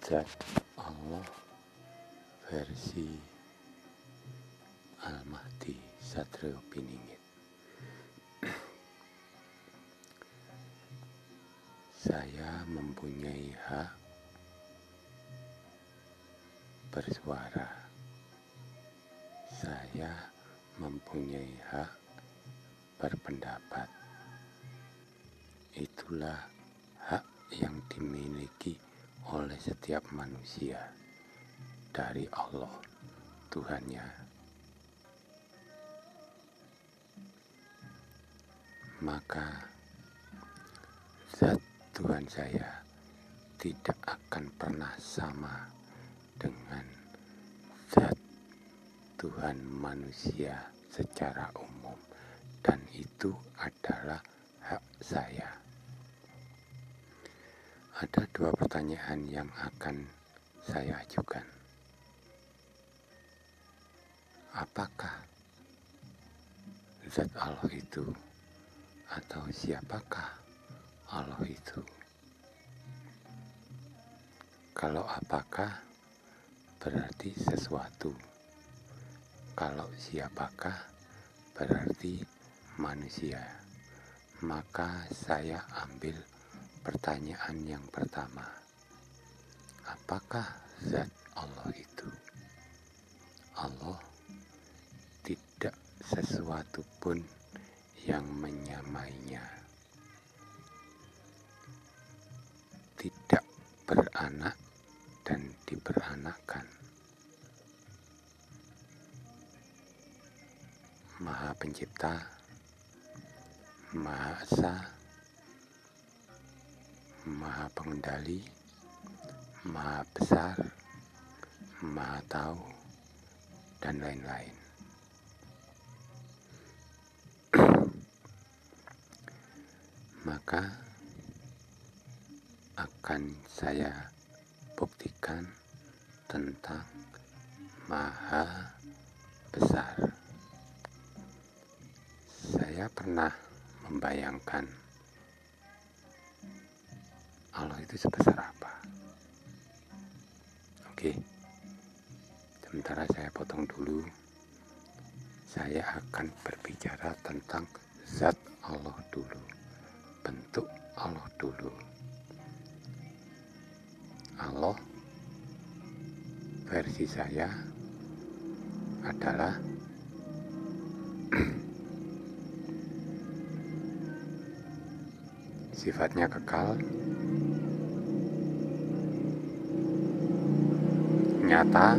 Zat Allah versi Al-Mahdi Satrio Piningit. Saya mempunyai hak bersuara. Saya mempunyai hak berpendapat. Itulah hak yang dimiliki oleh setiap manusia dari Allah, Tuhannya. Maka zat Tuhan saya tidak akan pernah sama dengan zat Tuhan manusia secara umum, dan itu adalah hak saya. Ada dua pertanyaan yang akan saya ajukan. Apakah zat Allah itu, atau siapakah Allah itu? Kalau apakah berarti sesuatu. Kalau siapakah berarti manusia. Maka saya ambil pertanyaan yang pertama. Apakah zat Allah itu? Allah tidak sesuatu pun yang menyamainya. Tidak beranak dan diberanakkan. Maha Pencipta, Maha Esa, Maha Pengendali, Maha Besar, Maha Tahu, dan lain-lain. Maka akan saya buktikan tentang Maha Besar. Saya pernah membayangkan Allah itu sebesar apa. Oke, sementara saya potong dulu. Saya akan berbicara tentang zat Allah dulu, bentuk Allah dulu. Allah versi saya adalah sifatnya kekal, nyata,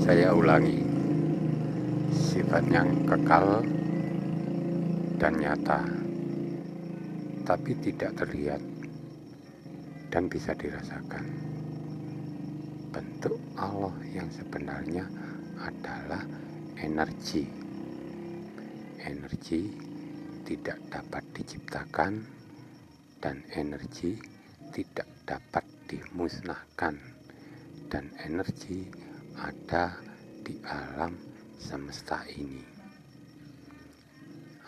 saya ulangi, sifatnya kekal dan nyata, tapi tidak terlihat dan bisa dirasakan. Bentuk Allah yang sebenarnya adalah energi. Energi tidak dapat diciptakan dan energi tidak dapat dimusnahkan, dan energi ada di alam semesta ini.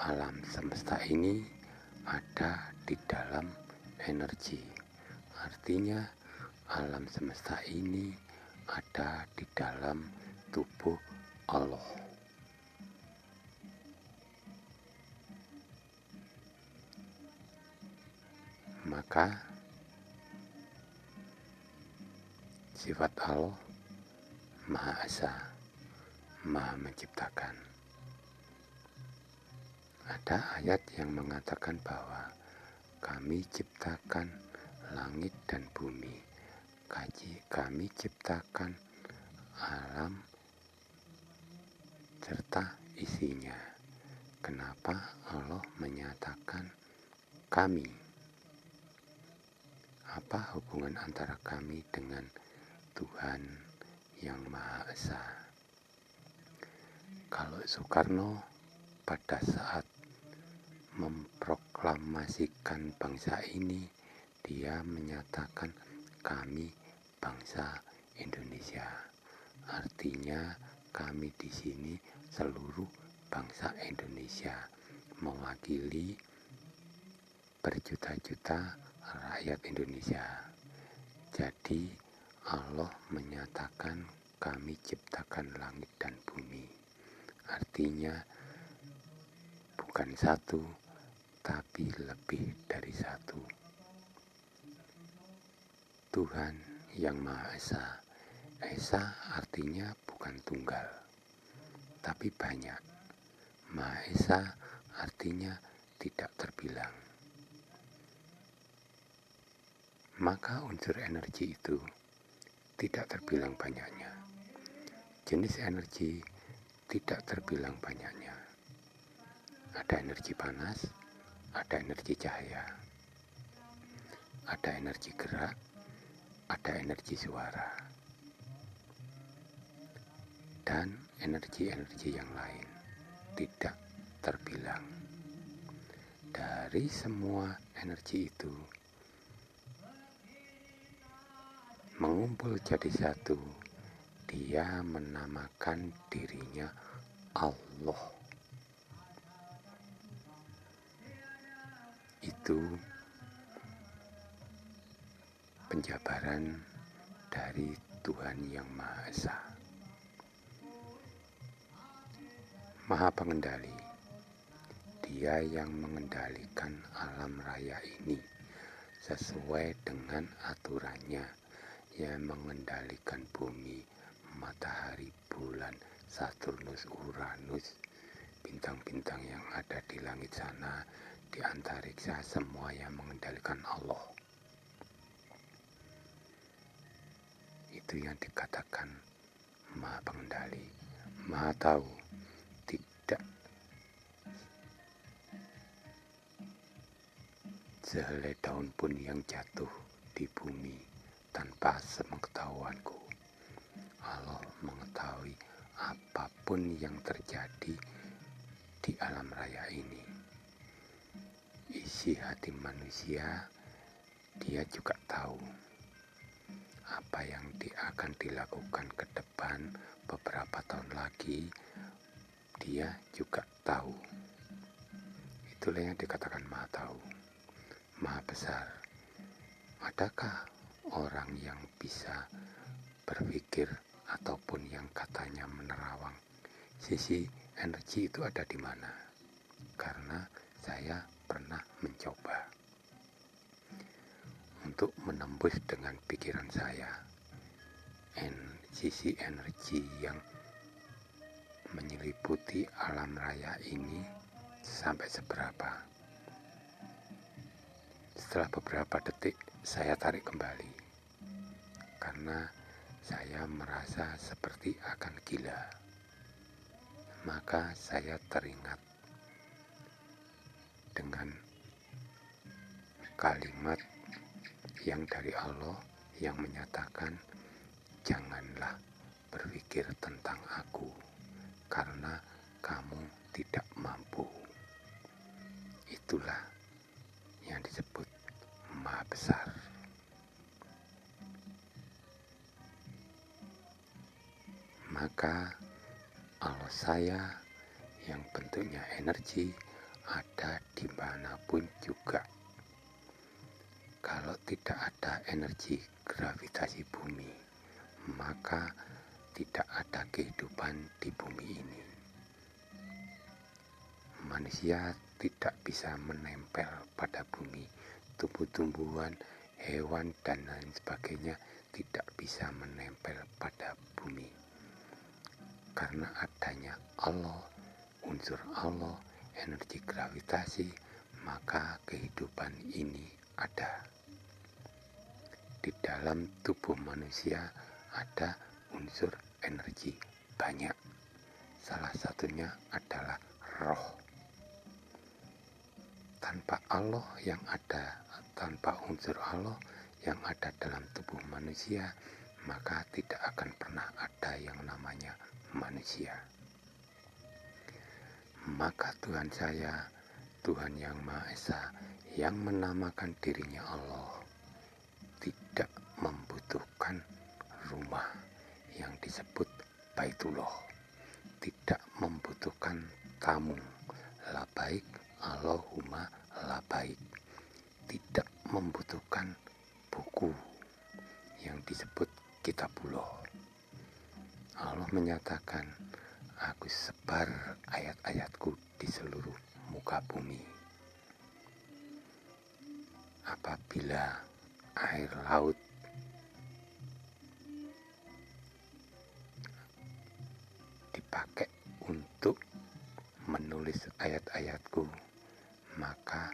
Alam semesta ini ada di dalam energi. Artinya alam semesta ini ada di dalam tubuh Allah. Maka sifat Allah Maha Esa, Maha Menciptakan. Ada ayat yang mengatakan bahwa kami ciptakan langit dan bumi, kami ciptakan alam serta isinya. Kenapa Allah menyatakan kami? Apa hubungan antara kami dengan Tuhan yang Maha Esa? Kalau Soekarno pada saat memproklamasikan bangsa ini, dia menyatakan kami bangsa Indonesia. Artinya kami di sini seluruh bangsa Indonesia, mewakili berjuta-juta rakyat Indonesia. Jadi Allah menyatakan kami ciptakan langit dan bumi. Artinya bukan satu, tapi lebih dari satu. Tuhan yang Maha Esa. Esa artinya bukan tunggal, tapi banyak. Maha Esa artinya tidak terbilang. Maka unsur energi itu tidak terbilang banyaknya. Jenis energi tidak terbilang banyaknya. Ada energi panas, ada energi cahaya, ada energi gerak, ada energi suara, dan energi-energi yang lain tidak terbilang. Dari semua energi itu mengumpul jadi satu, dia menamakan dirinya Allah. Itu penjabaran dari Tuhan yang Maha Esa, Maha Pengendali. Dia yang mengendalikan alam raya ini sesuai dengan aturannya, yang mengendalikan bumi, matahari, bulan, Saturnus, Uranus, bintang-bintang yang ada di langit sana, di antariksa, semua yang mengendalikan Allah. Itu yang dikatakan Maha Pengendali, Maha Tahu. Tidak sehelai daun pun yang jatuh di bumi tanpa sepengetahuanku. Allah mengetahui apapun yang terjadi di alam raya ini. Isi hati manusia, dia juga tahu apa yang akan dilakukan ke depan beberapa tahun lagi. Dia juga tahu. Itulah yang dikatakan Maha Tahu, Maha Besar. Adakah orang yang bisa berpikir ataupun yang katanya menerawang sisi energi itu ada di mana? Karena saya pernah mencoba untuk menembus dengan pikiran saya sisi energi yang menyeliputi alam raya ini sampai seberapa. Setelah beberapa detik saya tarik kembali karena saya merasa seperti akan gila. Maka saya teringat dengan kalimat yang dari Allah yang menyatakan, janganlah berpikir tentang aku karena kamu tidak mampu. Itulah yang disebut Maha Besar. Maka Allah saya yang bentuknya energi ada dimanapun juga. Kalau tidak ada energi gravitasi bumi, maka tidak ada kehidupan di bumi ini. Manusia tidak bisa menempel pada bumi. Tumbuh-tumbuhan, hewan, dan lain sebagainya tidak bisa menempel pada bumi. Karena adanya Allah, unsur Allah, energi gravitasi, maka kehidupan ini ada. Di dalam tubuh manusia ada unsur energi banyak. Salah satunya adalah roh. Tanpa Allah yang ada, tanpa unsur Allah yang ada dalam tubuh manusia, maka tidak akan pernah ada yang namanya manusia. Maka Tuhan saya, Tuhan yang Maha Esa, yang menamakan dirinya Allah, tidak membutuhkan rumah yang disebut Baitullah. katamu, labaik, Allahumma labaik. Tidak membutuhkan buku yang disebut kitabullah. Allah menyatakan, aku sebar ayat-ayatku di seluruh muka bumi. Apabila air laut dipakai untuk menulis ayat-ayatku, maka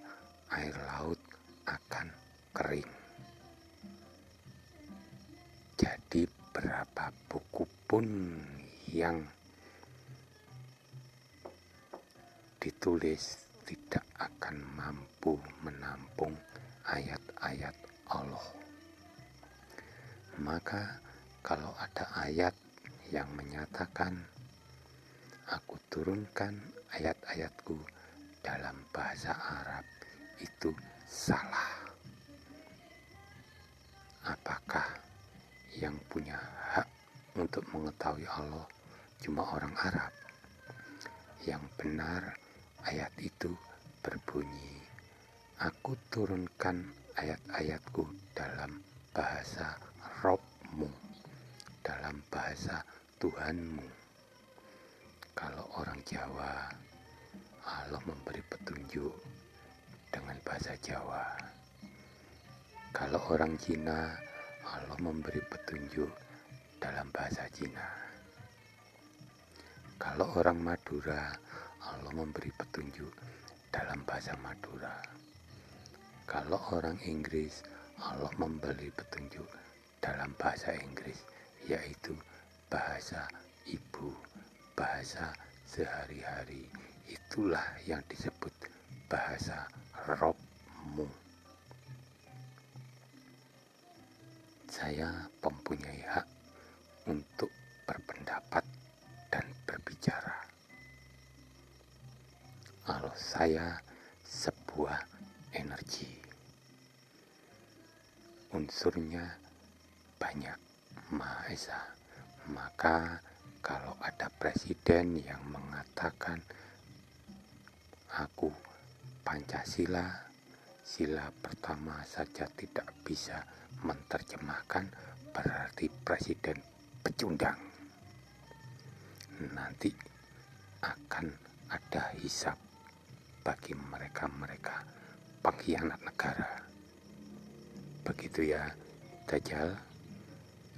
air laut akan kering. Jadi berapa buku pun yang ditulis tidak akan mampu menampung ayat-ayat Allah. Maka kalau ada ayat yang menyatakan, aku turunkan ayat-ayatku dalam bahasa Arab, itu salah. Apakah yang punya hak untuk mengetahui Allah cuma orang Arab? Yang benar ayat itu berbunyi, aku turunkan ayat-ayatku dalam bahasa Robmu, dalam bahasa Tuhanmu. Kalau orang Jawa, Allah memberi petunjuk dengan bahasa Jawa. Kalau orang Cina, Allah memberi petunjuk dalam bahasa Cina. Kalau orang Madura, Allah memberi petunjuk dalam bahasa Madura. Kalau orang Inggris, Allah memberi petunjuk dalam bahasa Inggris, yaitu bahasa ibu, bahasa sehari-hari. Itulah yang disebut bahasa Robmu. Saya mempunyai hak untuk berpendapat dan berbicara. Allah saya sebuah energi. Unsurnya banyak, Maha Esa. Maka kalau ada presiden yang mengatakan, aku Pancasila, sila pertama saja tidak bisa menerjemahkan, berarti presiden pecundang. Nanti akan ada hisab bagi mereka-mereka pengkhianat negara. Begitu ya, Dajjal.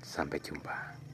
Sampai jumpa.